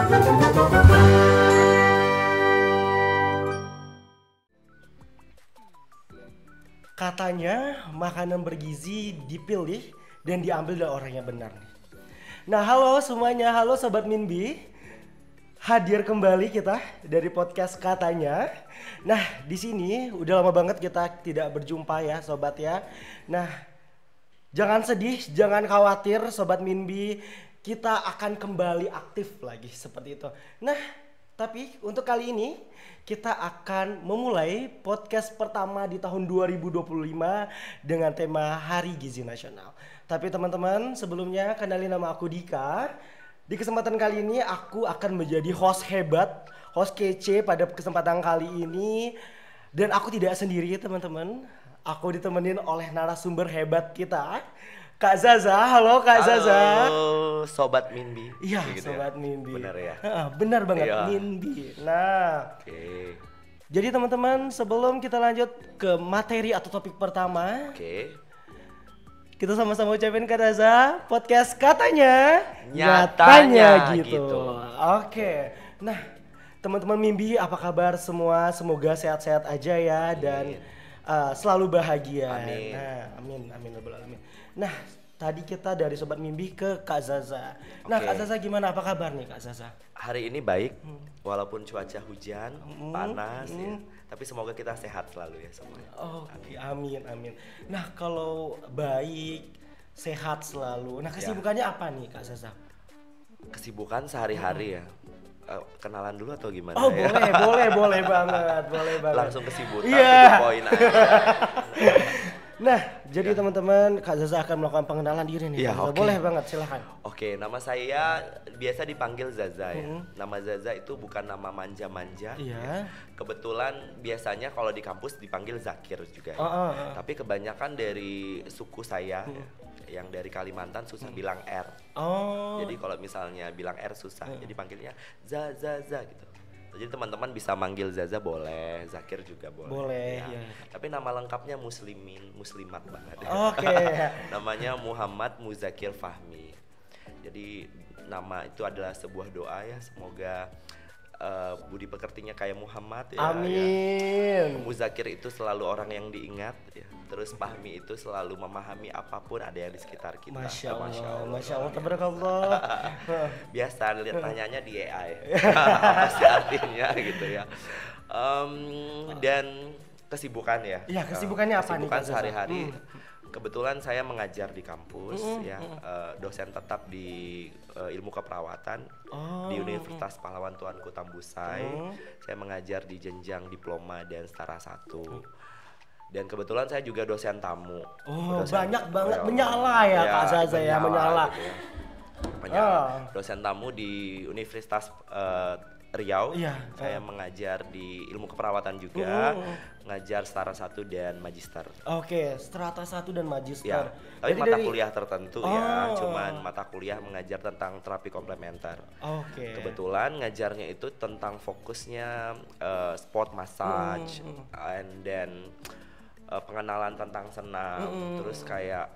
Katanya makanan bergizi dipilih dan diambil dari orang yang benar nih. Nah, halo semuanya, halo Sobat Minbi. Hadir kembali kita dari podcast Katanya. Nah, di sini udah lama banget kita tidak berjumpa ya, sobat ya. Nah, jangan sedih, jangan khawatir Sobat Minbi. Kita akan kembali aktif lagi seperti itu. Nah, tapi untuk kali ini kita akan memulai podcast pertama di tahun 2025 dengan tema Hari Gizi Nasional. Tapi teman-teman, sebelumnya kenalin nama aku Dika. Di kesempatan kali ini aku akan menjadi host hebat, host kece pada kesempatan kali ini. Dan aku tidak sendiri teman-teman. Aku ditemenin oleh narasumber hebat kita, Kak Zaza. Halo Kak Zaza. Halo Sobat Minbi. Iya, gitu Sobat ya? Minbi. Benar ya? Benar banget, Iya. Minbi. Nah, Oke. jadi teman-teman, sebelum kita lanjut ke materi atau topik pertama, kita sama-sama ucapin Kak Zaza, podcast katanya Nyatanya gitu. Oke. Nah, teman-teman Minbi, apa kabar semua? Semoga sehat-sehat aja ya dan selalu bahagia. Amin. Nah, amin rabbal alamin. Nah, tadi kita dari Sobat Mimbi ke Kak Zaza. Nah, Kak Zaza gimana? Apa kabar nih Kak Zaza? Hari ini baik, walaupun cuaca hujan, panas ya. Tapi semoga kita sehat selalu ya semuanya. Oke, amin. Nah, kalau baik, sehat selalu. Nah, kesibukannya apa nih Kak Zaza? Kesibukan sehari-hari ya. Kenalan dulu atau gimana Oh, ya? boleh banget. Langsung kesibukan, Iya. poin aja. Nah, jadi teman-teman, Kak Zaza akan melakukan pengenalan diri nih. Iya, Kak Zaza. oke. Boleh banget, silakan. Oke, nama saya biasa dipanggil Zaza ya. Nama Zaza itu bukan nama manja-manja. Iya. Ya. Kebetulan biasanya kalau di kampus dipanggil Zakir juga ya. Tapi kebanyakan dari suku saya ya, yang dari Kalimantan susah bilang R. Jadi kalau misalnya bilang R susah, jadi panggilnya Zaza gitu. Jadi teman-teman bisa manggil Zaza boleh, Zakir juga boleh. Boleh, ya. ya. Tapi nama lengkapnya muslimat banget. Oke. Namanya Muhammad Muzakir Fahmi. Jadi nama itu adalah sebuah doa ya, semoga budi pekertinya kayak Muhammad ya. Amin. Ya. Muzakir itu selalu orang yang diingat ya. Terus Fahmi itu selalu memahami apapun ada yang di sekitar kita. Masya Allah, tabarakallah. Biasa lihat tanyanya di AI. Apa sih artinya gitu ya. Dan kesibukan ya. Iya, kesibukannya apa nih? Kesibukan sehari-hari. Kebetulan saya mengajar di kampus ya, dosen tetap di ilmu keperawatan di Universitas Pahlawan Tuanku Tambusai. Saya mengajar di jenjang diploma dan setara 1. Dan kebetulan saya juga dosen tamu. Banyak banget menyala ya Kak Zaza ya, menyala. Gitu ya. Dosen tamu di Universitas Riau. Saya mengajar di ilmu keperawatan juga, ngajar setara 1 dan magister. Oke, strata 1 dan magister. Ya, tapi mata kuliah tertentu ya, cuman mata kuliah mengajar tentang terapi komplementer. Oke. Kebetulan ngajarnya itu tentang fokusnya sport massage, and then pengenalan tentang senam, terus kayak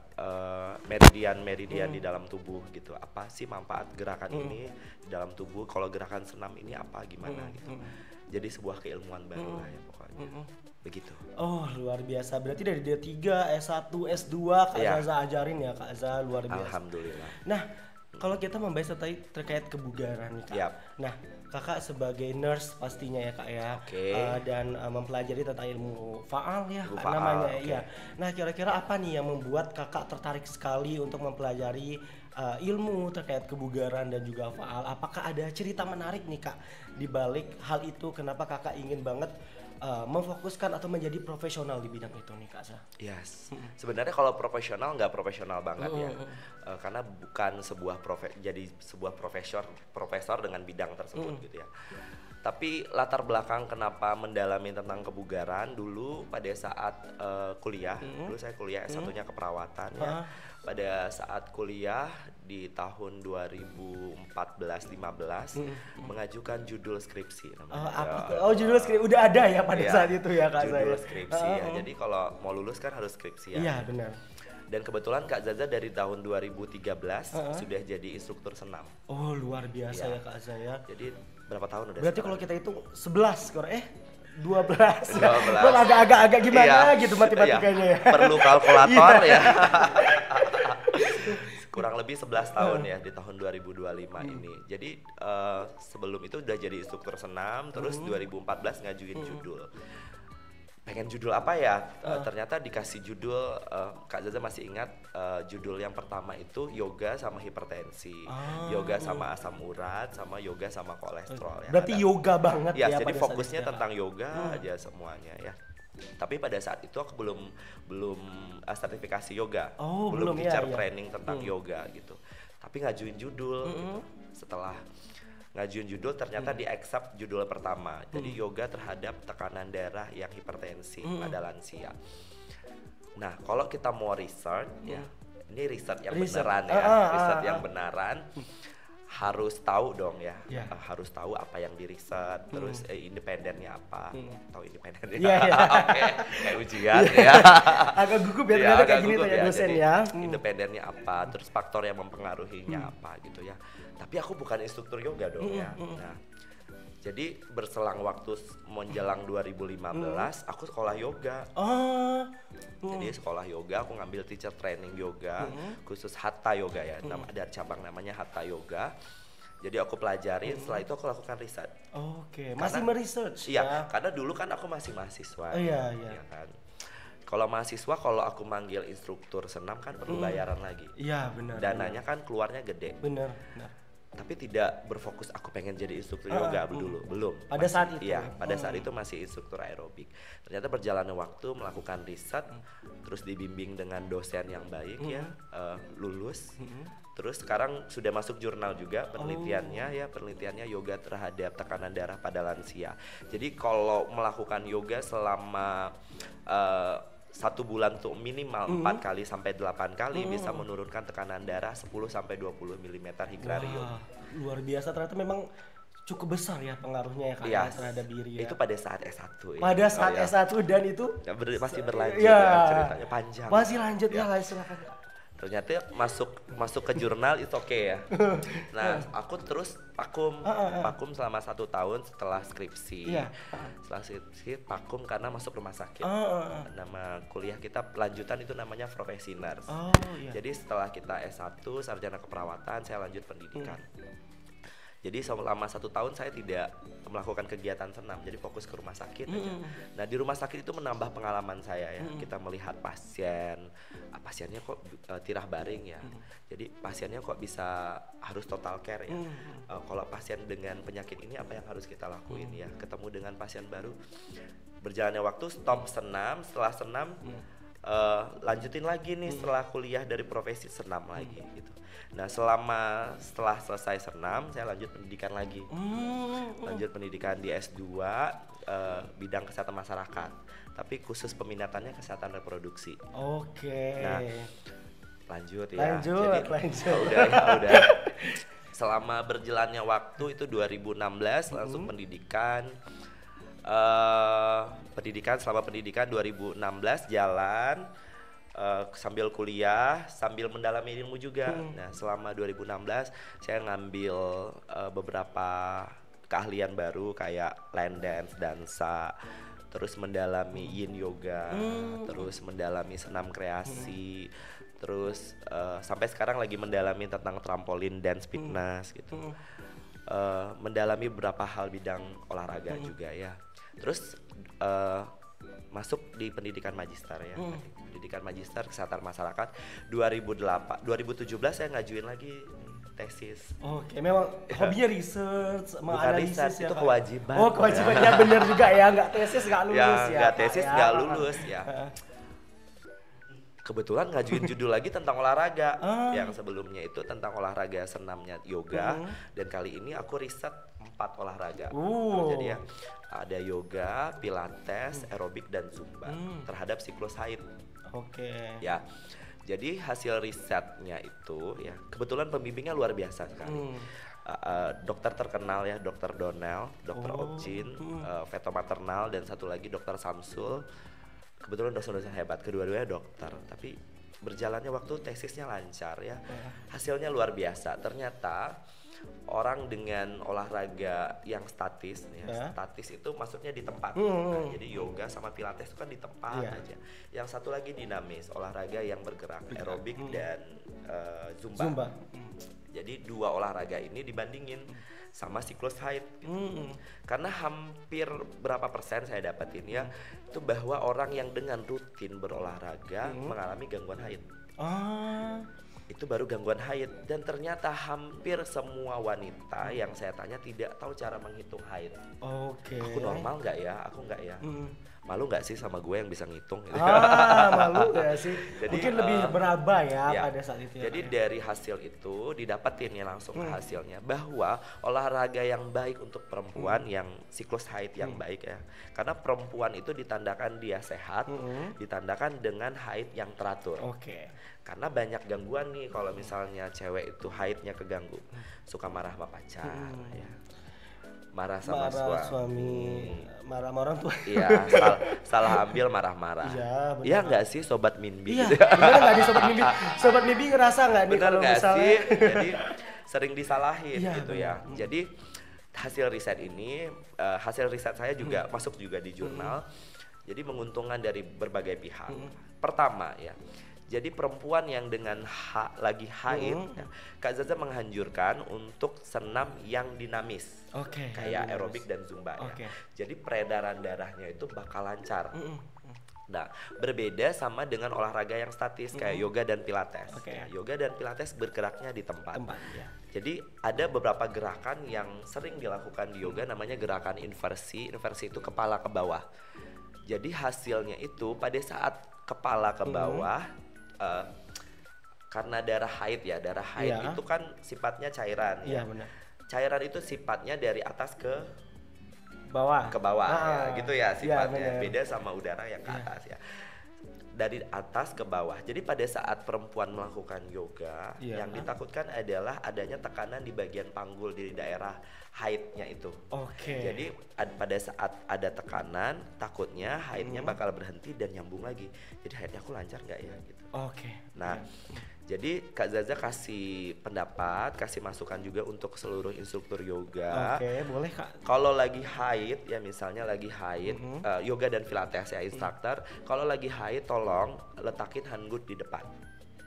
meridian di dalam tubuh gitu. Apa sih manfaat gerakan ini di dalam tubuh? Kalau gerakan senam ini apa gimana gitu. Jadi sebuah keilmuan baru lah ya pokoknya. Begitu. Oh, luar biasa. Berarti dari D3, S1, S2 Kak Zaza ajarin ya Kak Zaza, luar biasa. Alhamdulillah. Nah, kalau kita membahas terkait kebugaran nih Kak. Nah, Kakak sebagai nurse pastinya ya Kak ya, dan mempelajari tentang ilmu faal ya namanya ya. Nah, kira-kira apa nih yang membuat Kakak tertarik sekali untuk mempelajari ilmu terkait kebugaran dan juga faal? Apakah ada cerita menarik nih Kak di balik hal itu? Kenapa Kakak ingin banget memfokuskan atau menjadi profesional di bidang itu nih Kak Za? Yes. Sebenarnya kalau profesional nggak profesional banget ya, karena bukan sebuah profesor dengan bidang tersebut gitu ya. Tapi latar belakang kenapa mendalami tentang kebugaran dulu pada saat kuliah, dulu saya kuliah S1-nya keperawatan ya. Pada saat kuliah di tahun 2014-15 mengajukan judul skripsi namanya. Judul skripsi udah ada ya pada saat itu ya Kak. Judul skripsi ya. Jadi kalau mau lulus kan harus skripsi ya. Iya benar. Dan kebetulan Kak Zaza dari tahun 2013 sudah jadi instruktur senam. Oh luar biasa ya Kak Zaza ya. Jadi berapa tahun udah? Berarti sekarang? kalau kita hitung 11 12. 12. Gua agak gimana gitu matematikanya ya. Perlu kalkulator ya. Kurang lebih 11 tahun ya di tahun 2025 ini. Jadi sebelum itu udah jadi instruktur senam, terus 2014 ngajuin judul. Pengen judul apa ya? Ternyata dikasih judul, Kak Zaza masih ingat judul yang pertama itu yoga sama hipertensi, yoga sama asam urat, sama yoga sama kolesterol. Berarti yoga banget ya. Jadi fokusnya tentang yoga aja semuanya ya. Tapi pada saat itu aku belum sertifikasi yoga, belum teacher training tentang yoga gitu. Tapi ngajuin judul gitu. Setelah ngajuin judul ternyata di accept judul pertama. Jadi yoga terhadap tekanan darah yang hipertensi pada lansia. Nah, kalau kita mau research ya, ini riset yang beneran ya, riset yang beneran. Harus tahu dong ya, harus tahu apa yang di riset, terus independennya apa, tahu independennya, oke, kayak ujian ya. Agak gugup ya ternyata kayak gini tanya dosen ya. Independennya apa, terus faktor yang mempengaruhinya apa gitu ya. Tapi aku bukan instruktur yoga dong ya. Nah, jadi berselang waktu menjelang 2015, aku sekolah yoga. Jadi sekolah yoga, aku ngambil teacher training yoga, khusus hatha yoga ya. Ada cabang namanya hatha yoga. Jadi aku pelajarin, setelah itu aku lakukan riset. Oke, masih meresearch ya? Iya, karena dulu kan aku masih mahasiswa. Iya. Ya kan? Kalau mahasiswa, kalau aku manggil instruktur senam kan perlu bayaran lagi. Iya, benar. Dananya kan keluarnya gede. Benar. Tapi tidak berfokus aku pengen jadi instruktur yoga dulu, belum. Pada saat itu? Iya, pada saat itu masih instruktur aerobik. Ternyata berjalannya waktu melakukan riset, terus dibimbing dengan dosen yang baik ya, lulus. Terus sekarang sudah masuk jurnal juga penelitiannya yoga terhadap tekanan darah pada lansia. Jadi kalau melakukan yoga selama 1 bulan tuh minimal 4 kali sampai 8 kali bisa menurunkan tekanan darah 10 sampai 20 mm Higrarium. Luar biasa, ternyata memang cukup besar ya pengaruhnya ya terhadap diri ya. Itu pada saat S1 ya. Pada saat S1 dan itu masih berlanjut ya, ceritanya panjang. Masih lanjut ya, silakan. Ternyata masuk ke jurnal itu oke ya. Nah, aku terus vakum selama 1 tahun setelah skripsi. Setelah skripsi vakum karena masuk rumah sakit. Nama kuliah kita lanjutan itu namanya profesi nurse. Jadi setelah kita S1 sarjana keperawatan, saya lanjut pendidikan. Jadi selama 1 tahun saya tidak melakukan kegiatan senam, jadi fokus ke rumah sakit aja. Nah di rumah sakit itu menambah pengalaman saya ya. Kita melihat pasiennya kok tirah baring ya. Jadi pasiennya kok bisa harus total care ya. Kalau pasien dengan penyakit ini apa yang harus kita lakuin ya? Ketemu dengan pasien baru. Berjalannya waktu stop senam, setelah senam lanjutin lagi nih setelah kuliah dari profesi senam lagi gitu. Nah setelah selesai senam saya lanjut pendidikan lagi, lanjut pendidikan di S2 bidang kesehatan masyarakat, tapi khusus peminatannya kesehatan reproduksi. Nah lanjut. Udah. Selama berjalannya waktu itu 2016 langsung pendidikan. Selama pendidikan 2016 jalan sambil kuliah sambil mendalami ilmu juga. Nah selama 2016 saya ngambil beberapa keahlian baru kayak line dance, dansa, terus mendalami yin yoga, terus mendalami senam kreasi, terus sampai sekarang lagi mendalami tentang trampolin dance fitness gitu. Mendalami beberapa hal bidang olahraga juga ya. Terus masuk di pendidikan magister ya. Pendidikan magister kesehatan masyarakat 2017 saya ngajuin lagi tesis. Oke, memang hobinya research, menganalisis ya. Itu kewajiban. Oh, kewajiban ya, benar juga ya, nggak tesis nggak lulus ya. Nggak tesis nggak lulus ya. Kebetulan ngajuin judul lagi tentang olahraga. Yang sebelumnya itu tentang olahraga senamnya yoga, dan kali ini aku riset 4 olahraga. Jadi ya ada yoga, pilates, aerobik dan zumba terhadap siklus haid. Ya. Jadi hasil risetnya itu ya kebetulan pembimbingnya luar biasa sekali. Dokter terkenal ya, Dokter Donel, Dokter Ocin, Veto Maternal, dan satu lagi Dokter Samsul. Kebetulan dosen-dosen hebat, kedua-duanya dokter, tapi berjalannya waktu tesisnya lancar ya. Hasilnya luar biasa. Ternyata orang dengan olahraga yang statis ya, statis itu maksudnya di tempat. Nah, jadi yoga sama pilates itu kan di tempat aja. Yang satu lagi dinamis, olahraga yang bergerak, aerobik dan zumba. Jadi dua olahraga ini dibandingin sama siklus haid gitu. Karena hampir berapa persen saya dapetin ya, itu bahwa orang yang dengan rutin berolahraga mengalami gangguan haid. Itu baru gangguan haid, dan ternyata hampir semua wanita yang saya tanya tidak tahu cara menghitung haid. Aku normal nggak ya? Aku nggak ya? Malu nggak sih sama gue yang bisa ngitung? Malu nggak sih? Jadi, mungkin lebih beraba ya pada saat itu. Jadi dari hasil itu didapetin ya langsung hasilnya bahwa olahraga yang baik untuk perempuan yang siklus haid yang baik ya. Karena perempuan itu ditandakan dia sehat, ditandakan dengan haid yang teratur. Karena banyak gangguan nih kalau misalnya cewek itu haidnya keganggu, suka marah sama pacar ya. Marah sama suami, marah sama orang tua. Iya, salah ambil marah-marah. Iya nggak sih Sobat Minbi? Iya, bener nggak di Sobat Minbi? Sobat Minbi ngerasa nggak nih kalau misalnya? Sih? Jadi sering disalahin gitu ya. Jadi hasil riset saya juga masuk juga di jurnal. Jadi menguntungkan dari berbagai pihak. Pertama ya. Jadi perempuan yang dengan lagi haid, ya, Kak Zaza menganjurkan untuk senam yang dinamis, kayak aerobik dan zumba ya. Jadi peredaran darahnya itu bakal lancar. Nah, berbeda sama dengan olahraga yang statis kayak yoga dan pilates. Ya, yoga dan pilates bergeraknya di tempat. Jadi ada beberapa gerakan yang sering dilakukan di yoga, namanya gerakan inversi. Inversi itu kepala ke bawah. Jadi hasilnya itu pada saat kepala ke bawah, karena darah haid itu kan sifatnya cairan ya. Cairan itu sifatnya dari atas ke bawah ya, gitu ya sifatnya. Beda sama udara yang ke atas ya. Dari atas ke bawah. Jadi pada saat perempuan melakukan yoga, yang ditakutkan adalah adanya tekanan di bagian panggul di daerah haidnya itu. Jadi pada saat ada tekanan, takutnya haidnya bakal berhenti dan nyambung lagi. Jadi haidnya aku lancar nggak ya gitu. Nah, jadi Kak Zaza kasih pendapat, kasih masukan juga untuk seluruh instruktur yoga. Boleh Kak. Kalau lagi haid ya, misalnya lagi haid, yoga dan pilates ya instruktur. Kalau lagi haid tolong letakin handuk di depan.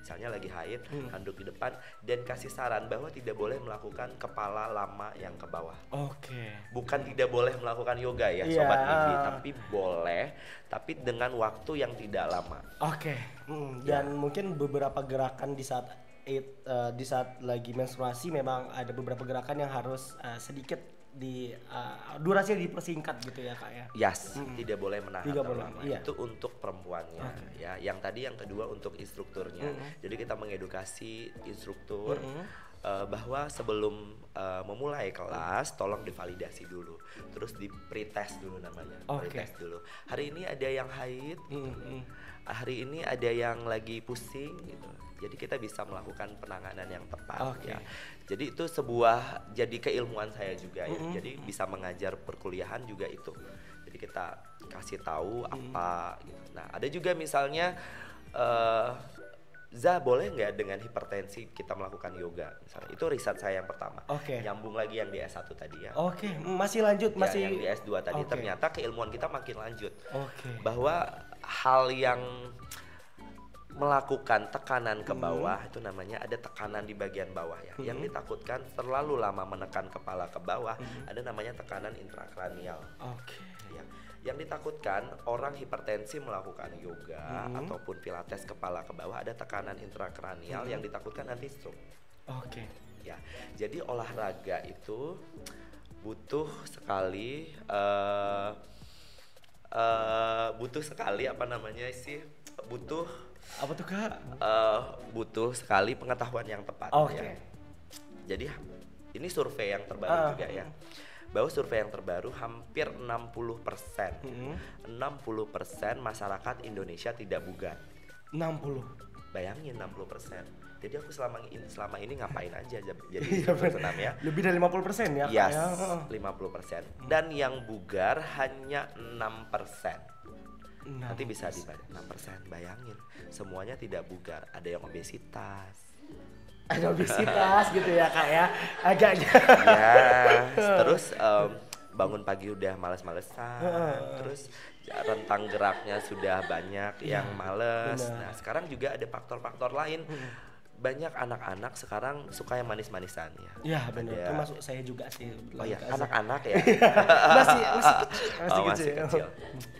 Misalnya lagi haid, handuk di depan, dan kasih saran bahwa tidak boleh melakukan kepala lama yang ke bawah. Bukan tidak boleh melakukan yoga ya Sobat Mimpi, tapi boleh, tapi dengan waktu yang tidak lama. Dan mungkin beberapa gerakan di saat lagi menstruasi memang ada beberapa gerakan yang harus sedikit durasinya dipersingkat gitu ya Kak ya. Tidak boleh menahan lama. Itu untuk perempuannya ya. Yang tadi yang kedua untuk instrukturnya. Jadi kita mengedukasi instruktur bahwa sebelum memulai kelas tolong divalidasi dulu. Terus di pretest dulu namanya. Pretest dulu. Hari ini ada yang haid. Hari ini ada yang lagi pusing gitu. Jadi kita bisa melakukan penanganan yang tepat ya. Jadi itu jadi keilmuan saya juga ya. Jadi bisa mengajar perkuliahan juga itu. Jadi kita kasih tahu apa gitu. Nah, ada juga misalnya boleh nggak dengan hipertensi kita melakukan yoga misalnya. Itu riset saya yang pertama. Nyambung lagi yang di S1 tadi ya. Masih lanjut ya, yang di S2 tadi ternyata keilmuan kita makin lanjut. Bahwa hal yang melakukan tekanan ke bawah itu namanya ada tekanan di bagian bawah ya. Yang ditakutkan terlalu lama menekan kepala ke bawah ada namanya tekanan intrakranial. Ya. Yang ditakutkan orang hipertensi melakukan yoga ataupun pilates kepala ke bawah ada tekanan intrakranial yang ditakutkan nanti stroke. Ya. Jadi olahraga itu butuh sekali apa tuh Kak? Butuh sekali pengetahuan yang tepat ya. Jadi ini survei yang terbaru juga ya. Bahwa survei yang terbaru hampir 60% masyarakat Indonesia tidak bugar. 60. Bayangin 60%. Jadi aku selama ini ngapain aja jadi senam ya. Lebih dari 50% ya Kak ya. 50%. Dan yang bugar hanya 6%. Nanti bisa di 6%, bayangin. Semuanya tidak bugar, ada yang obesitas. Ada obesitas gitu ya Kak ya, agaknya. Ya, terus bangun pagi udah males-malesan, terus rentang geraknya sudah banyak yang males. benar. Nah, sekarang juga ada faktor-faktor lain. Banyak anak-anak sekarang suka yang manis-manisan ya. Ya benar, Ada- termasuk saya juga sih. Oh ya, Kak. anak-anak ya. masih kecil, Masih kecil.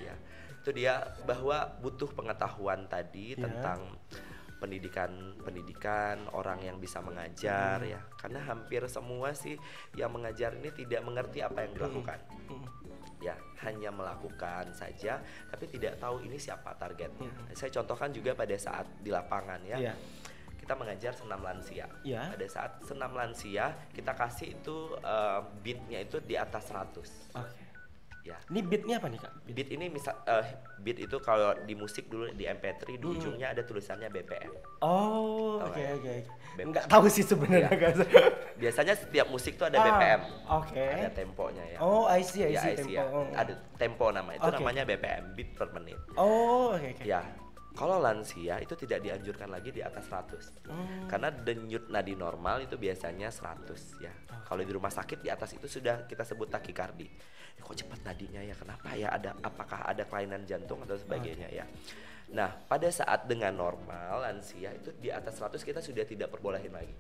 Ya. Itu dia bahwa butuh pengetahuan tadi Ya. tentang pendidikan orang yang bisa mengajar ya. Karena hampir semua sih yang mengajar ini tidak mengerti apa yang dilakukan. Ya, hanya melakukan saja tapi tidak tahu ini siapa targetnya. Saya contohkan juga pada saat di lapangan ya. Iya. Kita mengajar senam lansia. Iya. Pada saat senam lansia kita kasih itu beatnya itu di atas 100. Oke. Ya. Ini beatnya apa nih Kak? Beat ini misal beat itu kalau di musik dulu di MP3 di ujungnya ada tulisannya BPM. Oh, Tahu oke ya? oke. BPM. Enggak tahu sih sebenarnya Iya. Kak. Biasanya setiap musik tuh ada BPM. Oke. Ada temponya ya. Oh, I see Ya, tempo. ya. Ada tempo nama itu Oke. namanya BPM, beat per menit. Oh, oke oke. Ya. Kalau lansia itu tidak dianjurkan lagi di atas 100. Karena denyut nadi normal itu biasanya 100 ya. Kalau di rumah sakit di atas itu sudah kita sebut takikardi. Kok cepat nadinya ya? Kenapa ya? Apakah ada kelainan jantung atau sebagainya ya? Nah, pada saat dengan normal lansia itu di atas 100 kita sudah tidak perbolehin lagi.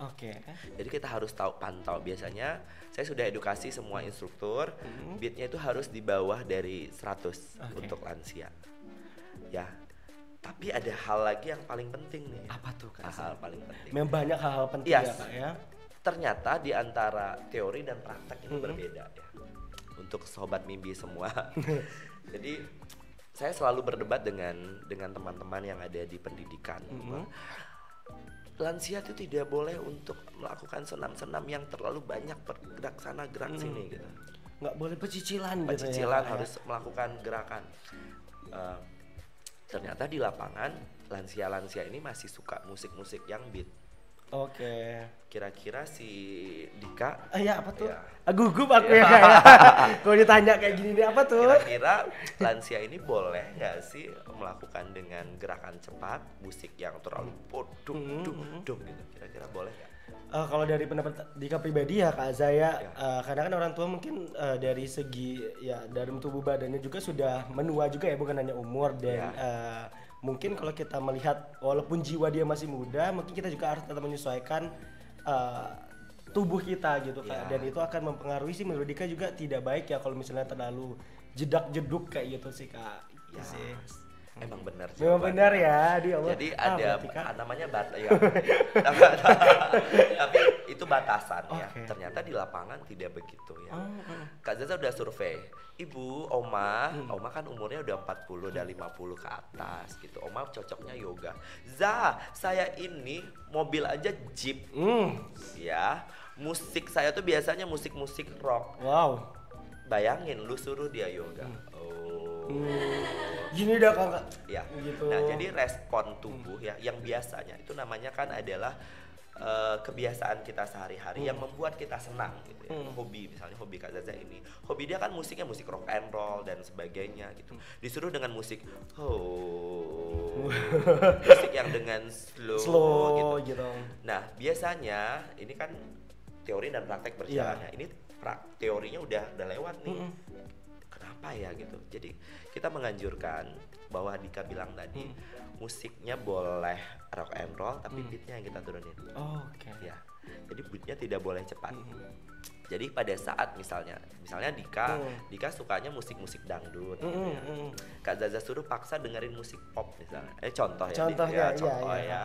Oke. Jadi kita harus tahu pantau. Biasanya saya sudah edukasi semua instruktur, beatnya itu harus di bawah dari 100 untuk lansia. Ya. Tapi ada hal lagi yang paling penting nih. Apa tuh Kak? Hal paling penting. Memang banyak hal-hal penting Yes. ya Kak ya. Ternyata di antara teori dan praktek ini berbeda ya. Untuk sobat mimpi semua. Jadi saya selalu berdebat dengan teman-teman yang ada di pendidikan. Lansia itu tidak boleh untuk melakukan senam-senam yang terlalu banyak bergerak sana gerak sini gitu. Nggak boleh pecicilan gitu ya. Pecicilan Kak, ya. harus melakukan gerakan. Ternyata di lapangan lansia-lansia ini masih suka musik-musik yang beat. Oke. Kira-kira si Dika Ya apa tuh? Ya. Gugup aku ya Kak ya. Kalau ditanya kayak gini nih apa tuh? kira-kira lansia ini boleh nggak sih melakukan dengan gerakan cepat musik yang terlalu dum dum gitu? Kira-kira boleh nggak? Kalau dari pendapat Dika pribadi ya Kak Zaya, Ya. kadang kan orang tua mungkin dari segi ya dari tubuh badannya juga sudah menua juga ya, bukan hanya umur dan mungkin kalau kita melihat walaupun jiwa dia masih muda, mungkin kita juga harus tetap menyesuaikan tubuh kita gitu Kak. Ya. Dan itu akan mempengaruhi sih menurut Dika juga tidak baik ya kalau misalnya terlalu jedak-jeduk kayak gitu sih Kak. Gitu Ya. sih. Emang benar. Memang jawabannya. benar ya, di Allah. Jadi ada berarti, Kak. namanya ya. Tapi itu batasan ya. Oke. Ternyata di lapangan tidak begitu ya. Kak Zaza udah survei. Ibu, Oma kan umurnya udah 40, udah 50 ke atas gitu. Oma cocoknya yoga. Saya ini mobil aja Jeep. Ya. Musik saya tuh biasanya musik-musik rock. Wow. Bayangin lu suruh dia yoga. Gini dah Kakak. Ya. Gitu. Nah, jadi respon tubuh ya yang biasanya itu namanya kan adalah kebiasaan kita sehari-hari yang membuat kita senang gitu ya. Hobi misalnya hobi Kak Zaza ini. Hobi dia kan musiknya musik rock and roll dan sebagainya gitu. Disuruh dengan musik musik yang dengan slow gitu. Nah, biasanya ini kan teori dan praktek berjalan ya. Ini teorinya udah lewat nih. Kenapa ya gitu. Jadi kita menganjurkan bahwa Dika bilang tadi musiknya boleh rock and roll tapi beatnya yang kita turunin. Oke. Ya. Jadi beatnya tidak boleh cepat. Jadi pada saat misalnya Dika sukanya musik-musik dangdut. Gitu ya. Kak Zaza suruh paksa dengerin musik pop misalnya. Contohnya, contoh iya. ya.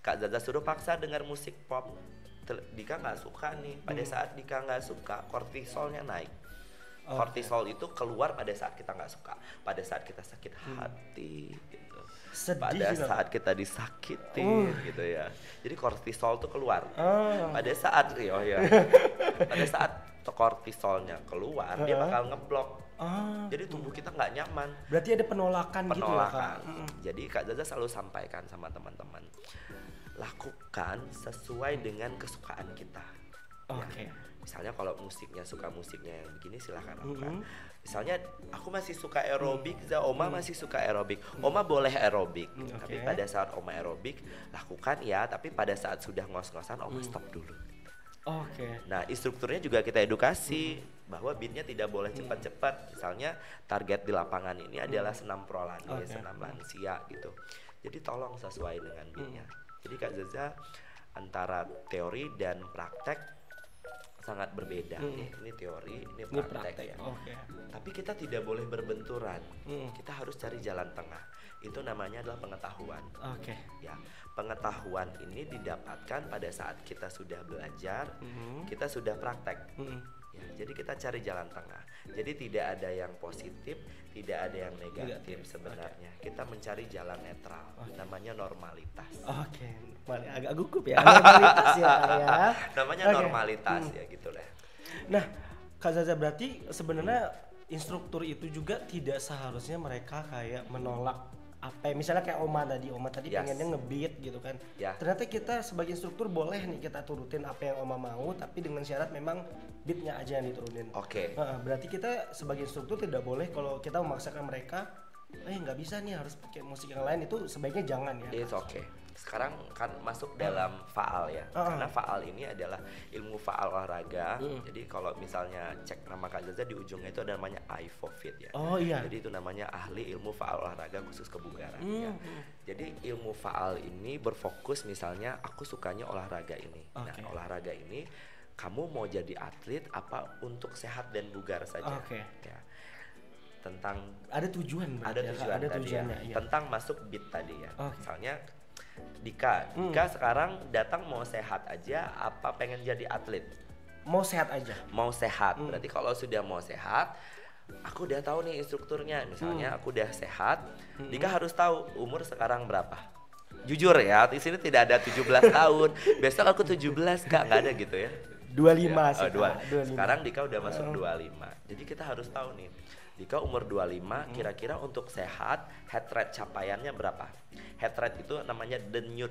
Kak Zaza suruh paksa denger musik pop. Dika nggak suka nih. Pada saat Dika nggak suka, kortisolnya naik. Kortisol itu keluar pada saat kita nggak suka, pada saat kita sakit hati, gitu. Sedih pada juga. saat kita disakitin, gitu ya. Jadi kortisol tuh keluar. Oh. Pada saat pada saat kortisolnya keluar, dia bakal ngeblok. Jadi tubuh kita nggak nyaman. Berarti ada penolakan gitu ya Kak. Jadi Kak Zaza selalu sampaikan sama teman-teman, lakukan sesuai dengan kesukaan kita. Oke. misalnya kalau suka musiknya yang begini silahkan lakukan. Misalnya aku masih suka aerobik, Oma masih suka aerobik, Oma boleh aerobik. Tapi pada saat Oma aerobik lakukan ya, tapi pada saat sudah ngos-ngosan Oma stop dulu. Nah, instrukturnya juga kita edukasi bahwa beatnya tidak boleh cepat-cepat. Misalnya target di lapangan ini adalah senam prolani, senam lansia gitu. Jadi tolong sesuai dengan beatnya. Jadi Kak Zaza, antara teori dan praktek sangat berbeda. Ini teori, ini praktek ya. Tapi kita tidak boleh berbenturan. Kita harus cari jalan tengah. Itu namanya adalah pengetahuan. Ya, pengetahuan ini didapatkan pada saat kita sudah belajar, kita sudah praktek. Ya, jadi kita cari jalan tengah. Jadi tidak ada yang positif, tidak ada yang negatif sebenarnya. Kita mencari jalan netral. Namanya normalitas. Agak gugup ya. Normalitas ya, ya. Namanya normalitas ya gitu lah. Nah, Kak Zaza, berarti sebenarnya instruktur itu juga tidak seharusnya mereka kayak menolak apa ya, misalnya kayak Oma tadi pengennya ngebeat gitu kan. Ternyata kita sebagai instruktur boleh nih kita turutin apa yang Oma mau, tapi dengan syarat memang beatnya aja yang diturunin. Berarti kita sebagai instruktur tidak boleh kalau kita memaksakan mereka, nggak bisa nih harus pakai musik yang lain, itu sebaiknya jangan ya. It's okay. Sekarang kan masuk dalam faal ya, karena faal ini adalah ilmu faal olahraga. Jadi kalau misalnya cek nama Kak Zaza di ujungnya itu ada namanya IFOFIT ya. Jadi itu namanya ahli ilmu faal olahraga khusus kebugaran ya. Jadi ilmu faal ini berfokus misalnya aku sukanya olahraga ini. Nah, olahraga ini kamu mau jadi atlet apa untuk sehat dan bugar saja. Ya. Tentang ada tujuan tadi ya. Tentang masuk beat tadi ya. Misalnya Dika sekarang datang mau sehat aja apa pengen jadi atlet? Mau sehat aja. Mau sehat. Berarti kalau sudah mau sehat, aku udah tahu nih instrukturnya. Misalnya aku udah sehat, Dika harus tahu umur sekarang berapa. Jujur ya, di sini tidak ada 17 tahun. Besok aku 17, Kak, nggak ada gitu ya. 25 sih. 25. Sekarang Dika udah masuk 25. Jadi kita harus tahu nih. Dika umur 25, kira-kira untuk sehat, heart rate capaiannya berapa? Heart rate itu namanya denyut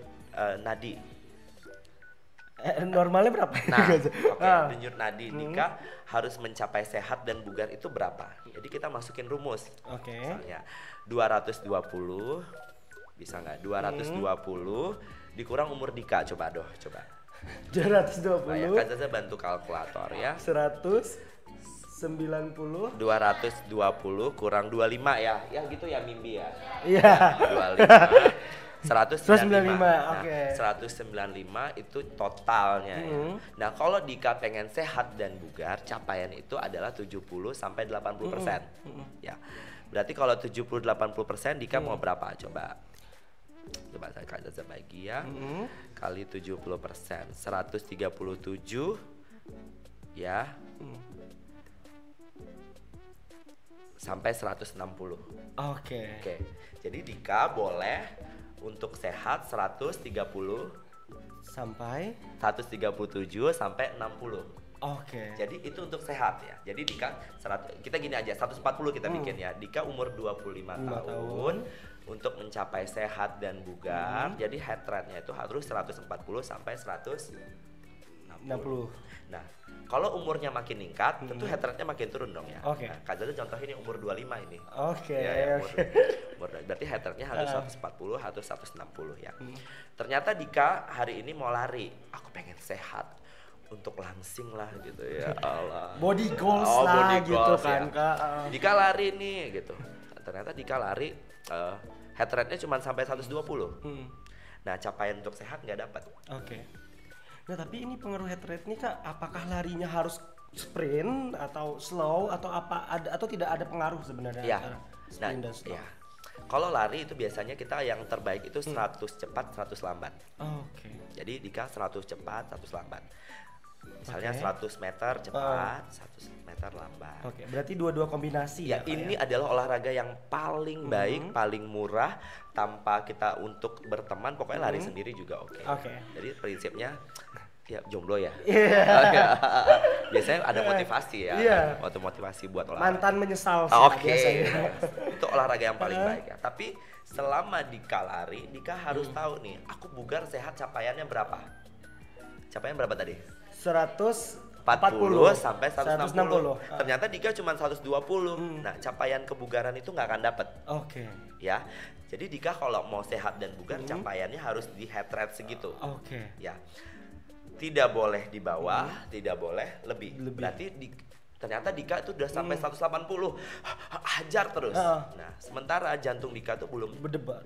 nadi. Normalnya berapa? Nah, denyut nadi Dika harus mencapai sehat dan bugar itu berapa? Jadi kita masukin rumus. Misalnya 220, bisa nggak? 220 dikurang umur Dika, coba. 220. Kak Zaza bantu kalkulator ya. 90 220 kurang 25 ya gitu ya Mimbi ya. 25 195. Nah, 195 itu totalnya ya. Nah, kalau Dika pengen sehat dan bugar, capaian itu adalah 70 sampai 80%. Ya. Berarti kalau 70-80% Dika mau berapa? Coba saya Kak Zaza bagi ya. Kali 70%, 137 ya. Sampai 160. Oke. Jadi Dika boleh untuk sehat 130 sampai 137 sampai 60. Jadi itu untuk sehat ya. Jadi Dika kita gini aja 140 kita bikin ya. Dika umur 25 tahun untuk mencapai sehat dan bugar. Jadi heart rate-nya itu harus 140 sampai 160. Nah, kalau umurnya makin meningkat, tentu heart rate-nya makin turun dong ya. Nah, Kak Zaza contoh ini umur 25 ini. Berarti heart rate-nya harus 140, harus 160 ya. Ternyata Dika hari ini mau lari. Aku pengen sehat. Untuk langsing lah gitu ya. Allah. Body goals gitu kan, Kak. Dika lari nih gitu. Ternyata Dika lari heart rate-nya cuma sampai 120. Nah, capaian untuk sehat nggak dapat. Nah, tapi ini pengaruh heart rate nih, Kak, apakah larinya harus sprint atau slow atau apa atau tidak ada pengaruh sebenarnya antara sprint dan slow? Kalau lari itu biasanya kita yang terbaik itu 100 cepat, 100 lambat. Jadi Dika 100 cepat, 100 lambat. Misalnya 100 meter cepat, 100 meter lambat. Berarti dua-dua kombinasi ya. Ini adalah olahraga yang paling baik, paling murah tanpa kita untuk berteman, pokoknya lari sendiri juga oke. Jadi prinsipnya ya jomblo ya. Biasanya ada motivasi ya. Waktu motivasi buat olahraga. Mantan menyesal biasanya. Itu olahraga yang paling baik ya. Tapi selama Dika lari, Dika harus tahu nih, aku bugar sehat capaiannya berapa? Capaian berapa tadi? 140 40 sampai 160. 160. Ternyata Dika cuma 120. Nah, capaian kebugaran itu nggak akan dapet. Oke. Ya. Jadi Dika kalau mau sehat dan bugar capaiannya harus di heart rate segitu. Oke. Ya. Tidak boleh di bawah, tidak boleh lebih. Berarti ternyata Dika itu udah sampai 180. Hajar terus. Nah, sementara jantung Dika tuh belum berdebar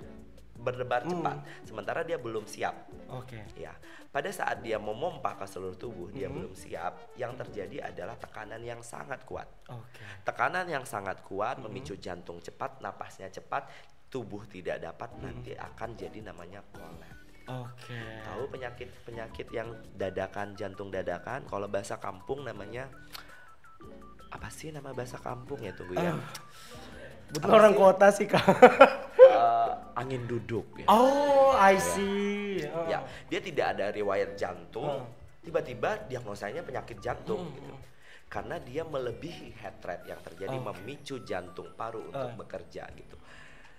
cepat. Sementara dia belum siap. Oke. Ya, pada saat dia memompa ke seluruh tubuh, dia belum siap. Yang terjadi adalah tekanan yang sangat kuat. Oke. Tekanan yang sangat kuat memicu jantung cepat, napasnya cepat, tubuh tidak dapat, nanti akan jadi namanya kolaps. Oke. Tahu penyakit yang dadakan, jantung dadakan, kalau bahasa kampung namanya apa sih nama bahasa kampung ya, tunggu ya. Betul orang kota sih Kak. Angin duduk ya. Oh, I see. Ya, dia tidak ada riwayat jantung, tiba-tiba diagnosanya penyakit jantung gitu. Karena dia melebihi heart rate yang terjadi memicu jantung paru untuk bekerja gitu.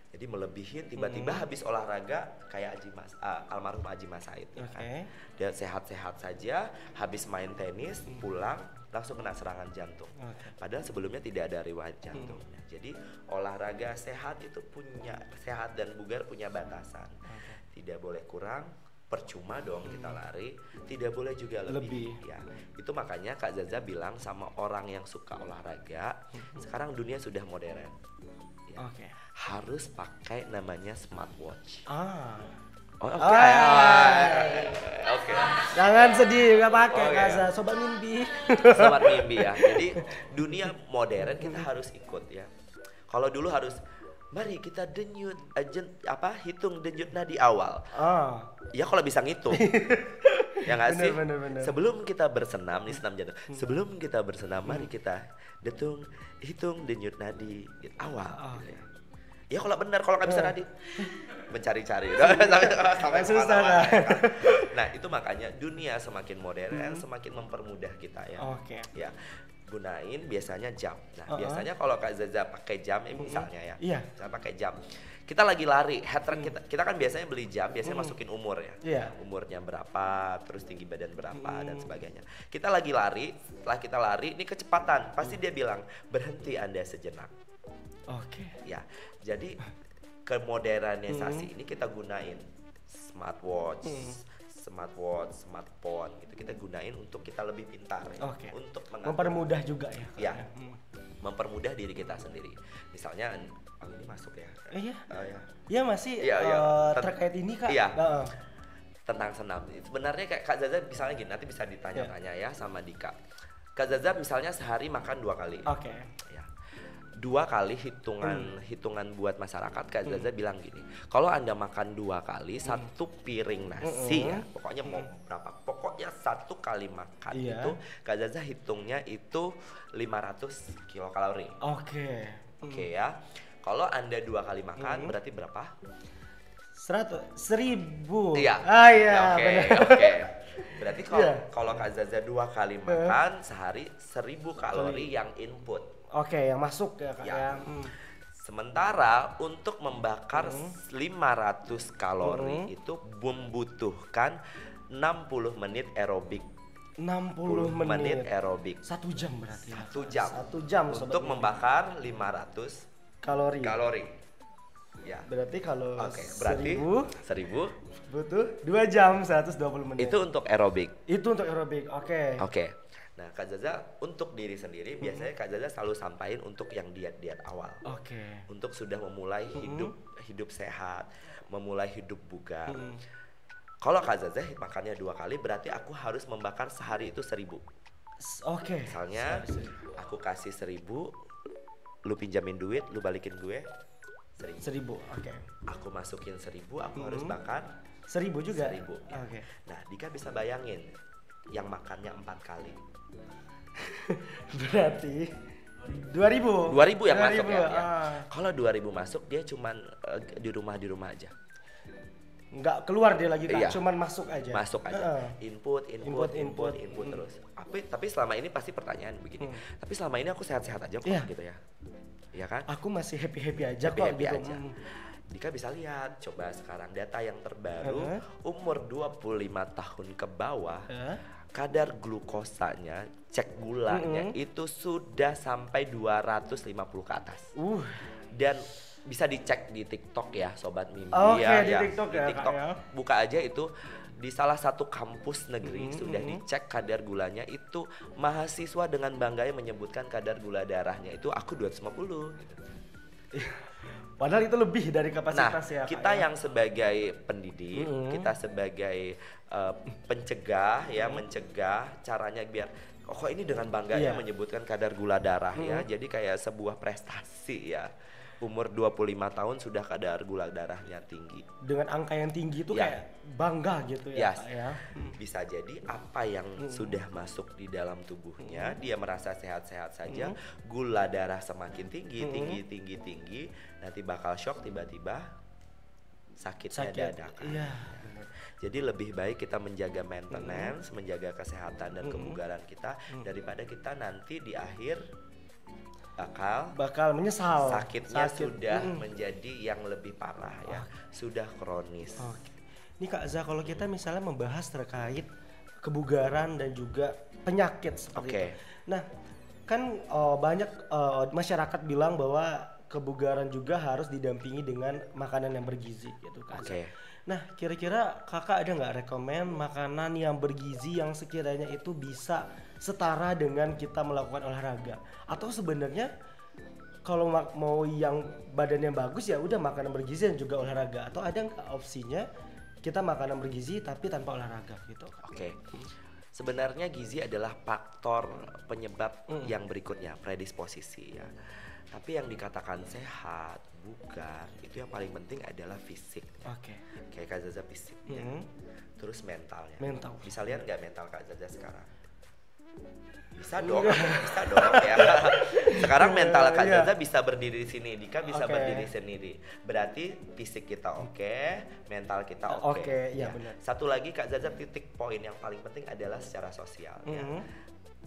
Jadi melebihin, tiba-tiba habis olahraga kayak almarhum Haji Mas Said ya kan. Dia sehat-sehat saja, habis main tenis, pulang langsung kena serangan jantung. Padahal sebelumnya tidak ada riwayat jantung. Jadi olahraga sehat itu sehat dan bugar punya batasan. Tidak boleh kurang, percuma dong kita lari, tidak boleh juga lebih. Ya. Itu makanya Kak Zaza bilang sama orang yang suka olahraga, sekarang dunia sudah modern. Ya. Harus pakai namanya smartwatch. Oke. Jangan sedih, nggak pakai Kaza. Sobat mimpi. Sobat mimpi ya. Jadi dunia modern kita harus ikut ya. Kalau dulu harus, mari kita hitung denyut nadi awal. Ya kalau bisa ngitung. Ya nggak sih? Bener. Sebelum kita bersenam nih, senam jantung. Sebelum kita bersenam, mari kita hitung denyut nadi awal. Gitu ya. Ya kalau benar, kalau nggak bisa nadi mencari-cari sampai susah. Nah itu makanya dunia semakin modern, semakin mempermudah kita ya. Ya gunain biasanya jam. Nah biasanya kalau Kak Zaza pakai jam, misalnya ya, saya pakai jam. Kita lagi lari, heart rate kita kan biasanya beli jam, biasanya masukin umur ya. Umurnya berapa, terus tinggi badan berapa dan sebagainya. Kita lagi lari, setelah kita lari, ini kecepatan, pasti dia bilang berhenti Anda sejenak. Ya, jadi kemodernisasi ini kita gunain smartwatch, smartphone gitu kita gunain untuk kita lebih pintar ya. Untuk mempermudah juga ya. Ya, mempermudah diri kita sendiri. Misalnya ini masuk ya. Iya masih terkait ini Kak. Iya. Tentang senam. Sebenarnya kayak Kak Zaza misalnya gini, nanti bisa ditanya-tanya ya sama Dika. Kak Zaza misalnya sehari makan 2 kali. Ya. 2 kali hitungan buat masyarakat. Kak Zaza bilang gini, kalau Anda makan 2 kali 1 piring nasi ya, pokoknya mau berapa, pokoknya 1 kali makan itu Kak Zaza hitungnya itu 500 kilokalori. Oke ya. Kalau Anda 2 kali makan berarti berapa? 1000. Iya. Oke. Berarti kalau Kak Zaza 2 kali makan sehari 1000 kalori yang input. Yang masuk ya Kak ya. Sementara untuk membakar 500 kalori itu membutuhkan 60 menit aerobik. 60 menit aerobik. 1 jam berarti. 1 jam. 1 jam untuk membakar 500 kalori. Ya. Berarti kalau berarti 1000 butuh 2 jam 120 menit. Itu untuk aerobik. Oke. Nah, Kak Zaza untuk diri sendiri biasanya Kak Zaza selalu sampaikan untuk yang diet awal. Untuk sudah memulai hidup sehat, memulai hidup bugar. Kalau Kak Zaza makannya 2 kali berarti aku harus membakar sehari itu 1000. Misalnya aku kasih 1000, lu pinjamin duit, lu balikin gue 1000. Aku masukin 1000, aku harus bakar 1000 juga. 1000. Ya. Nah, Dika bisa bayangin yang makannya 4 kali. Berarti 2000 yang masuk ya. Kalau 2000 masuk dia cuman di rumah aja. Nggak keluar dia lagi Kak, cuman masuk aja. Input terus. Tapi selama ini pasti pertanyaan begini. Tapi selama ini aku sehat-sehat aja kok gitu ya. Iya kan? Aku masih happy aja kok gitu. Dika bisa lihat, coba sekarang data yang terbaru umur 25 tahun ke bawah. kadar glukosanya, cek gulanya itu sudah sampai 250 ke atas. Dan bisa dicek di TikTok ya Sobat Mimpi di TikTok di ya, TikTok Kak, ya. buka aja itu di salah satu kampus negeri sudah dicek kadar gulanya itu mahasiswa dengan bangganya menyebutkan kadar gula darahnya itu aku 250 gitu. Padahal itu lebih dari kapasitas ya. Kita Kak, yang sebagai pendidik, kita sebagai pencegah ya, mencegah caranya biar kok ini dengan bangganya menyebutkan kadar gula darah ya. Jadi kayak sebuah prestasi ya. Umur 25 tahun sudah kadar gula darahnya tinggi. Dengan angka yang tinggi itu kayak bangga gitu ya, Kak, ya. Bisa jadi apa yang sudah masuk di dalam tubuhnya, dia merasa sehat-sehat saja, gula darah semakin tinggi, tinggi, nanti bakal shock tiba-tiba sakitnya dadakan. Iya. Jadi lebih baik kita menjaga maintenance, menjaga kesehatan dan kebugaran kita daripada kita nanti di akhir bakal menyesal. Sakitnya sudah menjadi yang lebih parah ya, sudah kronis. Ini Kak Za, kalau kita misalnya membahas terkait kebugaran dan juga penyakit seperti itu. Nah, kan banyak masyarakat bilang bahwa kebugaran juga harus didampingi dengan makanan yang bergizi gitu Kak Za. Nah, kira-kira Kakak ada nggak rekomen makanan yang bergizi yang sekiranya itu bisa setara dengan kita melakukan olahraga? Atau sebenarnya kalau mau yang badannya bagus ya udah makanan bergizi dan juga olahraga? Atau ada nggak opsinya kita makanan bergizi tapi tanpa olahraga gitu? Sebenarnya gizi adalah faktor penyebab yang berikutnya, predisposisi ya. Tapi yang dikatakan sehat, bugar, itu yang paling penting adalah fisik. Kayak Kak Zaza fisiknya, terus mentalnya. Bisa lihat nggak mental Kak Zaza sekarang? Bisa dong ya. Sekarang mental Kak Zaza bisa berdiri di sini, Dika bisa berdiri sendiri. Berarti fisik kita mental kita ya. Benar. Satu lagi Kak Zaza, titik poin yang paling penting adalah secara sosial ya.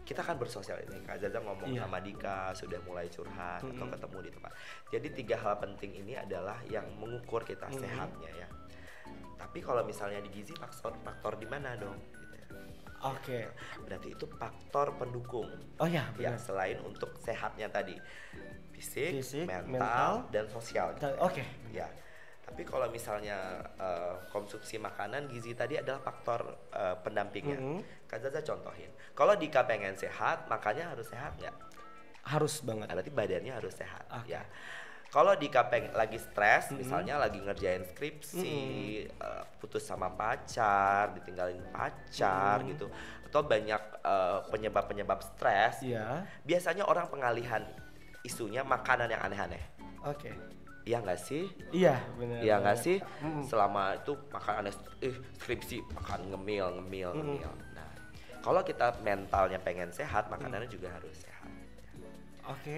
Kita kan bersosial ini, Kak Zaza ngomong sama Dika, sudah mulai curhat atau ketemu di tempat. Jadi 3 hal penting ini adalah yang mengukur kita sehatnya ya. Tapi kalau misalnya di gizi faktor di mana dong? Gitu ya. Berarti itu faktor pendukung. Benar. Ya, selain untuk sehatnya tadi, fisik, mental, dan sosial. Ya. Tapi kalau misalnya konsumsi makanan, gizi tadi adalah faktor pendampingnya. Kak Zaza contohin. Kalau Dika pengen sehat, makannya harus sehat nggak? Harus banget. Berarti badannya harus sehat. Ya. Kalau Dika lagi stres, misalnya lagi ngerjain skripsi, putus sama pacar, ditinggalin pacar gitu, atau banyak penyebab-penyebab stres, biasanya orang pengalihan isunya makanan yang aneh-aneh. Iya nggak sih? Iya benar. Iya nggak sih? Selama itu makan aneh, skripsi makan ngemil. Nah, kalau kita mentalnya pengen sehat, makanannya juga harus sehat.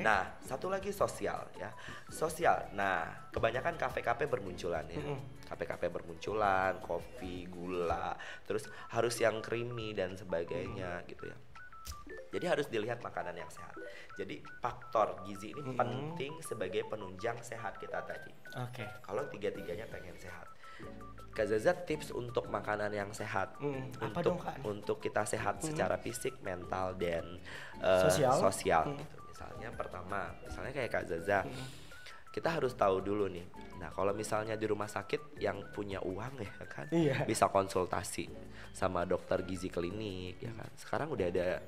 Nah, satu lagi sosial ya. Sosial. Nah, kebanyakan kafe-kafe bermunculan ya. Kafe-kafe bermunculan, kopi, gula, terus harus yang creamy dan sebagainya gitu ya. Jadi harus dilihat makanan yang sehat. Jadi faktor gizi ini penting sebagai penunjang sehat kita tadi. Kalau tiga-tiganya pengen sehat. Kak Zaza tips untuk makanan yang sehat, untuk kita sehat secara fisik, mental dan sosial gitu. Misalnya pertama, kayak Kak Zaza, kita harus tahu dulu nih. Nah, kalau misalnya di rumah sakit yang punya uang ya kan, bisa konsultasi sama dokter gizi klinik ya kan. Sekarang udah ada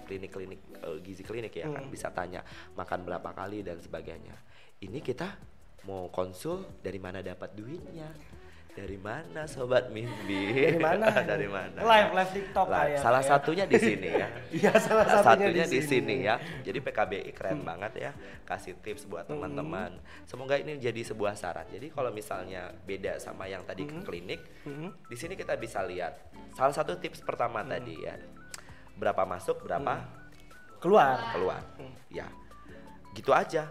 klinik-klinik gizi klinik ya kan, bisa tanya makan berapa kali dan sebagainya. Ini kita mau konsul, dari mana dapat duitnya? Dari mana Sobat Mimpi? Dari mana? Live TikTok Salah satunya di sini ya. Iya, salah satunya di sini ya. Jadi PKBI keren banget ya, kasih tips buat teman-teman. Semoga ini jadi sebuah saran. Jadi kalau misalnya beda sama yang tadi ke klinik, di sini kita bisa lihat. Salah satu tips pertama tadi ya. Berapa masuk, berapa keluar. Ya. Gitu aja.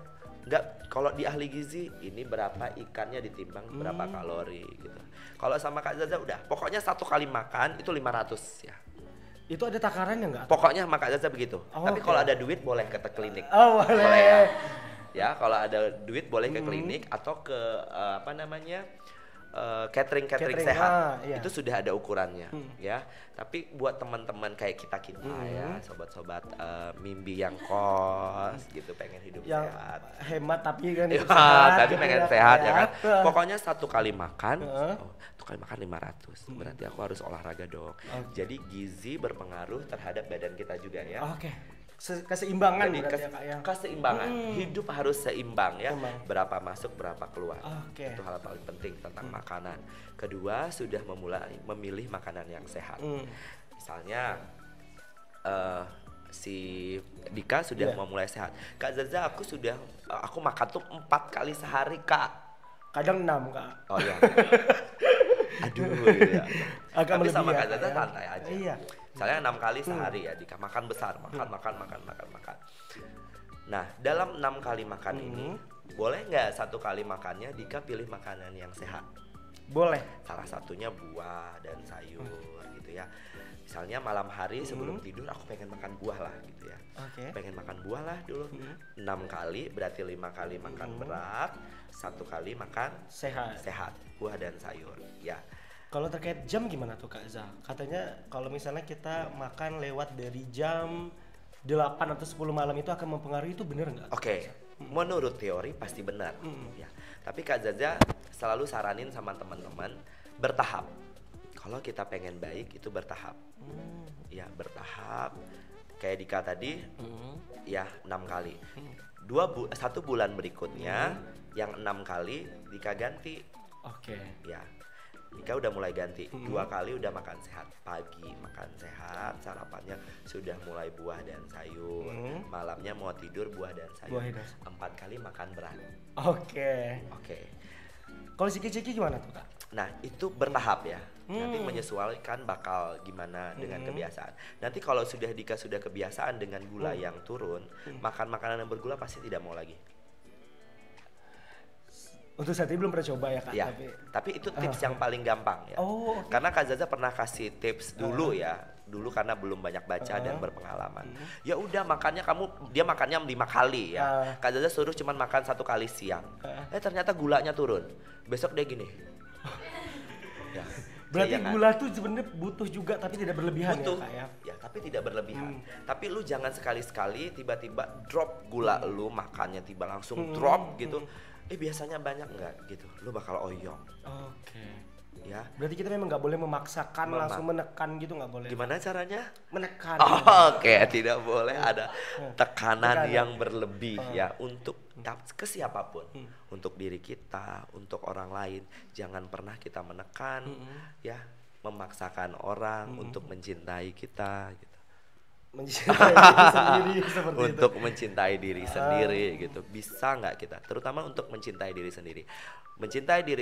Enggak, kalau di ahli gizi ini berapa ikannya ditimbang berapa kalori gitu. Kalau sama Kak Zaza udah, pokoknya 1 kali makan itu 500 ya. Itu ada takarannya nggak? Pokoknya sama Kak Zaza begitu. Tapi kalau ada duit boleh ke klinik. Boleh ya. Ya, kalau ada duit boleh ke klinik atau ke catering Catering, sehat iya. itu sudah ada ukurannya ya. Tapi buat teman-teman kayak kita ya, sobat-sobat mimpi yang kos gitu, pengen hidup yang sehat. hemat tapi kan Ya, sehat tapi gitu pengen ya, sehat Kak, ya kan. Heeh. Pokoknya satu kali makan, satu kali makan 500. Berarti aku harus olahraga dong. Jadi gizi berpengaruh terhadap badan kita juga ya. Oke. Keseimbangan Jadi berarti ya, Kak, ya. keseimbangan, hidup harus seimbang ya. Emang. Berapa masuk, berapa keluar. Oke. Itu hal paling penting tentang makanan. Kedua, sudah memilih makanan yang sehat. Misalnya si Dika sudah mau mulai sehat. Kak Zaza, aku makan tuh 4 kali sehari, Kak. Kadang 6, Kak. Oh iya. Aduh ya. Agak Tapi sama melebihi ya, Kak Zaza Kak, ya. santai aja. Iya. Misalnya 6 kali sehari ya, Dika makan besar, makan. Nah, dalam 6 kali makan ini, boleh nggak 1 kali makannya Dika pilih makanan yang sehat? Boleh. Salah satunya buah dan sayur gitu ya. Misalnya malam hari sebelum tidur aku pengen makan buah lah gitu ya. Oke. Pengen makan buah lah dulu. 6 kali berarti 5 kali makan berat, 1 kali makan Sehat. buah dan sayur ya. Kalau terkait jam gimana tuh, Kak Za? Katanya kalau misalnya kita makan lewat dari jam 8 atau 10 malam itu akan mempengaruhi, itu bener nggak? Oke, menurut teori pasti benar ya. Tapi Kak Zaza selalu saranin sama teman-teman bertahap. Kalau kita pengen baik itu bertahap. Ya, bertahap. Kayak Dika tadi ya 6 kali. 1 bulan berikutnya yang 6 kali Dika ganti. Oke. Ya. Dika udah mulai ganti, 2 kali udah makan sehat. Pagi makan sehat, sarapannya sudah mulai buah dan sayur. Malamnya mau tidur buah dan sayur. 4 kali makan berat. Oke. Kalau ciki-ciki gimana tuh, Kak? Nah, itu bertahap ya. Nanti menyesuaikan bakal gimana dengan kebiasaan. Nanti kalau Dika sudah kebiasaan dengan gula yang turun, makan makanan yang bergula pasti tidak mau lagi. Untuk saat ini belum pernah coba ya, Kak. Ya, tapi itu tips yang paling gampang ya. Karena Kak Zaza pernah kasih tips dulu ya. Dulu karena belum banyak baca dan berpengalaman. Ya udah makannya dia makannya 5 kali ya. Kak Zaza suruh cuman makan 1 kali siang. Ternyata gulanya turun. Besok dia gini. Ya. Berarti kan? gula tuh sebenarnya butuh juga tapi tidak berlebihan butuh. ya, Kak ya. Ya, tapi tidak berlebihan. Tapi lu jangan sekali-sekali tiba-tiba drop gula lu, makannya tiba langsung drop gitu. Biasanya banyak nggak gitu, lu bakal oyong. Oke. Ya. Berarti kita memang nggak boleh memaksakan langsung menekan gitu, nggak boleh. Gimana caranya? Menekan. Oke, tidak boleh ada tekanan yang berlebih ya untuk ke siapapun, untuk diri kita, untuk orang lain. Jangan pernah kita menekan, ya, memaksakan orang untuk mencintai kita. Gitu. Mencintai diri sendiri seperti untuk itu. mencintai diri sendiri gitu, bisa nggak kita, terutama untuk mencintai diri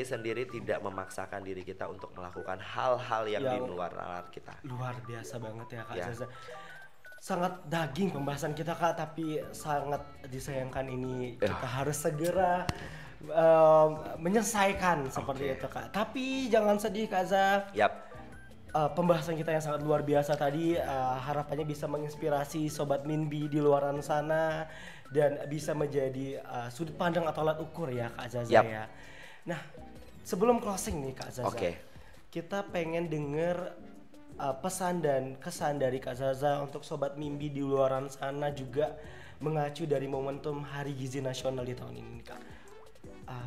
sendiri tidak memaksakan diri kita untuk melakukan hal-hal yang di luar nalar kita. Luar biasa banget ya, Kak Zaza. Sangat daging pembahasan kita, Kak, tapi sangat disayangkan ini kita harus segera menyelesaikan seperti itu, Kak. Tapi jangan sedih, Kak Zaza. Pembahasan kita yang sangat luar biasa tadi, harapannya bisa menginspirasi Sobat Minbi di luaran sana dan bisa menjadi sudut pandang atau alat ukur ya, Kak Zaza ya. Nah, sebelum closing nih, Kak Zaza, kita pengen denger pesan dan kesan dari Kak Zaza untuk Sobat Minbi di luaran sana juga mengacu dari momentum Hari Gizi Nasional di tahun ini, Kak.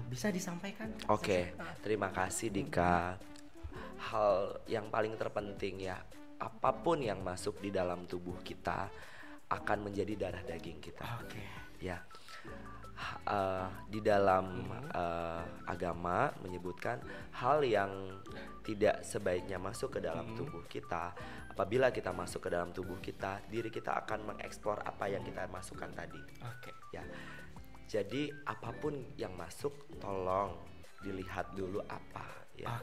Bisa disampaikan? Terima kasih Dika. Hal yang paling terpenting ya, apapun yang masuk di dalam tubuh kita akan menjadi darah daging kita. Ya, di dalam agama menyebutkan hal yang tidak sebaiknya masuk ke dalam tubuh kita. Apabila kita masuk ke dalam tubuh kita, diri kita akan mengeksplor apa yang kita masukkan tadi. Ya, jadi apapun yang masuk, tolong dilihat dulu apa. Ya.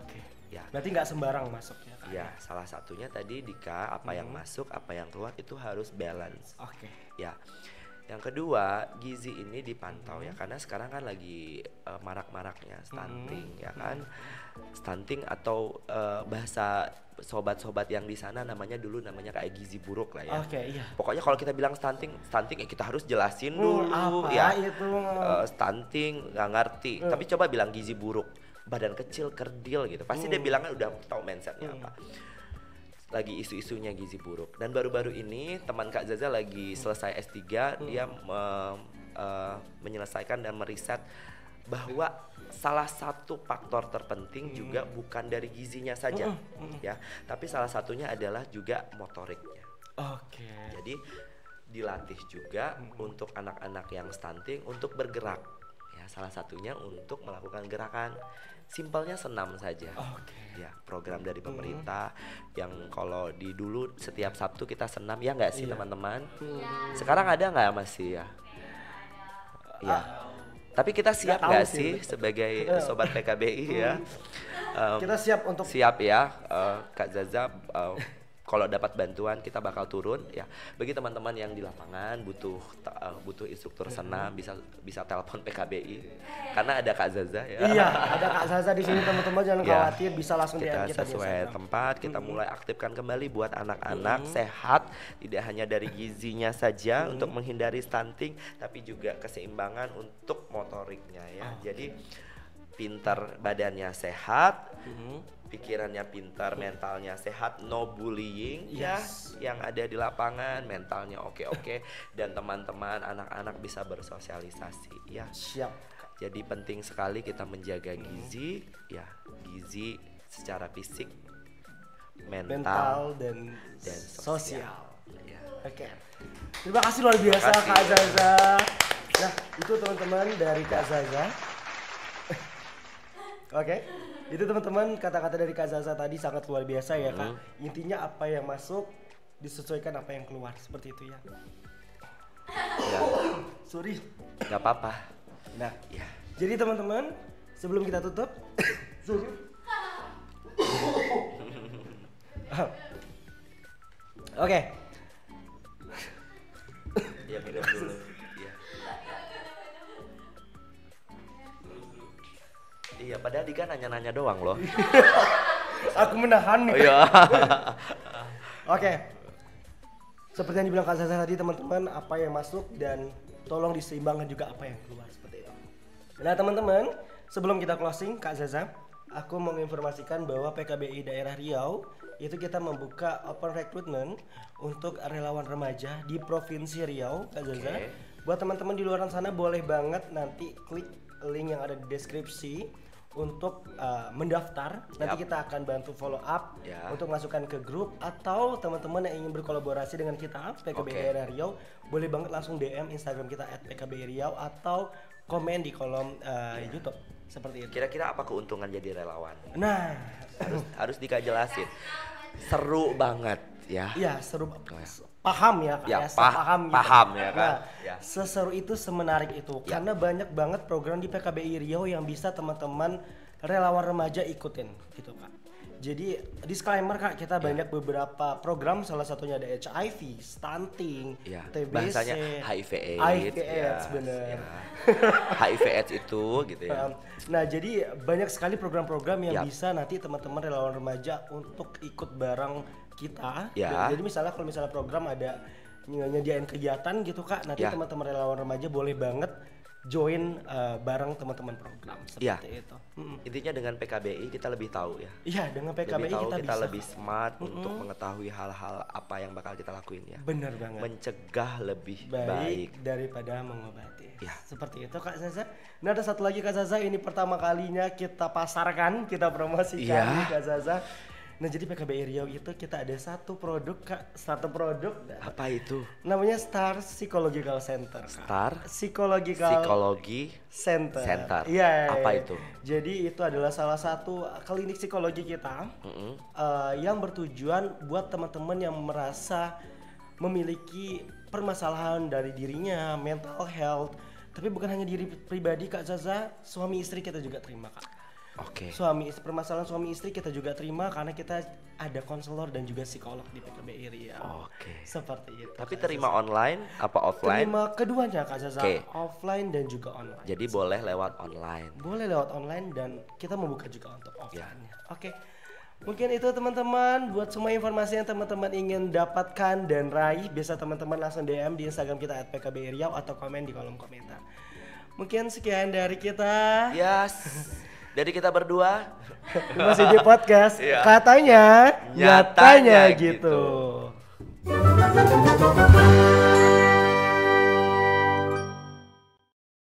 Ya. Berarti nggak sembarang masuk ya, Kak? Ya, salah satunya tadi Dika, apa yang masuk, apa yang keluar itu harus balance. Ya. Yang kedua, gizi ini dipantau ya, karena sekarang kan lagi marak-maraknya stunting ya kan. Stunting atau bahasa sobat-sobat yang di sana namanya kayak gizi buruk lah ya. Pokoknya kalau kita bilang stunting ya kita harus jelasin dulu apa ya. Itu? Stunting nggak ngerti. Tapi coba bilang gizi buruk. badan kecil, kerdil gitu. Pasti dia bilangnya udah tahu mindsetnya apa. Lagi isu-isunya gizi buruk. Dan baru-baru ini teman Kak Zaza lagi selesai S3, dia menyelesaikan dan meriset bahwa salah satu faktor terpenting juga bukan dari gizinya saja, ya, tapi salah satunya adalah juga motoriknya. Oke. Jadi dilatih juga untuk anak-anak yang stunting untuk bergerak, ya, salah satunya untuk melakukan gerakan simpelnya senam saja. Ya, program dari pemerintah yang kalau di dulu setiap Sabtu kita senam, ya nggak sih teman-teman? Sekarang ada nggak masih ya? Ya. Tapi kita siap nggak sih sebagai sobat PKBI ya? Kita siap untuk siap ya, Kak Zaza. Kalau dapat bantuan kita bakal turun ya. Bagi teman-teman yang di lapangan butuh instruktur senam, bisa telepon PKBI karena ada Kak Zaza ya. Iya, ada Kak Zaza di sini teman-teman, jangan khawatir, bisa langsung DM kita sesuai tempat. Kita mulai aktifkan kembali buat anak-anak sehat, tidak hanya dari gizinya saja untuk menghindari stunting, tapi juga keseimbangan untuk motoriknya ya. Jadi pintar, badannya sehat, pikirannya pintar, mentalnya sehat, no bullying ya, yang ada di lapangan mentalnya oke, dan teman-teman anak-anak bisa bersosialisasi ya. Siap. Jadi penting sekali kita menjaga gizi ya, gizi secara fisik, mental dan sosial. Ya. Oke. Terima kasih luar biasa Kak Zaza. Nah, itu teman-teman dari Kak Zaza. Oke. Itu teman-teman kata-kata dari Kak Zaza tadi sangat luar biasa ya Kak. Intinya apa yang masuk disesuaikan apa yang keluar, seperti itu ya. Ya. Sorry. Gak apa-apa. Nah, jadi teman-teman sebelum kita tutup, Oke. Ya minum dulu. Iya, padahal Dika nanya-nanya doang loh. Aku menahan nih. Oh, iya. Oke. Seperti yang dibilang Kak Zaza tadi teman-teman, apa yang masuk dan tolong diseimbangkan juga apa yang keluar, seperti itu. Nah teman-teman, sebelum kita closing Kak Zaza, aku mau menginformasikan bahwa PKBI daerah Riau itu kita membuka open recruitment untuk relawan remaja di Provinsi Riau, Kak Zaza. Buat teman-teman di luar sana boleh banget nanti klik link yang ada di deskripsi untuk mendaftar. Nanti kita akan bantu follow up untuk masukkan ke grup, atau teman-teman yang ingin berkolaborasi dengan kita PKBI daerah Riau boleh banget langsung DM Instagram kita @PKBI Riau atau komen di kolom YouTube seperti itu. Kira-kira apa keuntungan jadi relawan? Nah, harus Dika jelasin. Seru banget ya. Iya, seru. Paham ya Kak, paham gitu. Ya kan. Nah, seseru itu, semenarik itu karena banyak banget program di PKBI Riau yang bisa teman-teman relawan remaja ikutin gitu Kak. Jadi disclaimer Kak, kita banyak beberapa program, salah satunya ada HIV, stunting, TBC, bahasanya HIV/AIDS, bener. HIV/AIDS itu gitu ya. Nah jadi banyak sekali program-program yang bisa nanti teman-teman relawan remaja untuk ikut bareng kita. Jadi misalnya kalau misalnya program ada nyediain kegiatan gitu Kak, nanti teman-teman relawan remaja boleh banget join bareng teman-teman program seperti itu. Intinya dengan PKBI kita lebih tahu ya. Iya, dengan PKBI kita bisa lebih smart untuk mengetahui hal-hal apa yang bakal kita lakuin ya. Bener banget. Mencegah lebih baik daripada mengobati. Ya. Seperti itu Kak Zaza. Nah ada satu lagi Kak Zaza, ini pertama kalinya kita pasarkan, kita promosikan Kak Zaza. Nah jadi PKBI Riau itu kita ada satu produk Kak, Apa itu? Namanya Star Psychological Center Kak. Star Psychology Center. Iya. Apa itu? Jadi itu adalah salah satu klinik psikologi kita yang bertujuan buat teman-teman yang merasa memiliki permasalahan dari dirinya, mental health. Tapi bukan hanya diri pribadi Kak Zaza, suami istri kita juga terima Kak. Permasalahan suami istri kita juga terima karena kita ada konselor dan juga psikolog di PKBI Riau. Seperti itu. Tapi terima online apa offline? Terima keduanya Kak Zaza, offline dan juga online. Jadi boleh lewat online. Boleh lewat online dan kita membuka juga untuk offline. Mungkin itu teman-teman, buat semua informasi yang teman-teman ingin dapatkan dan raih, bisa teman-teman langsung DM di Instagram kita @PKBI Riau atau komen di kolom komentar. Mungkin sekian dari kita. Dari kita berdua masih di podcast Iya. katanya Nyatanya nyatanya gitu. gitu.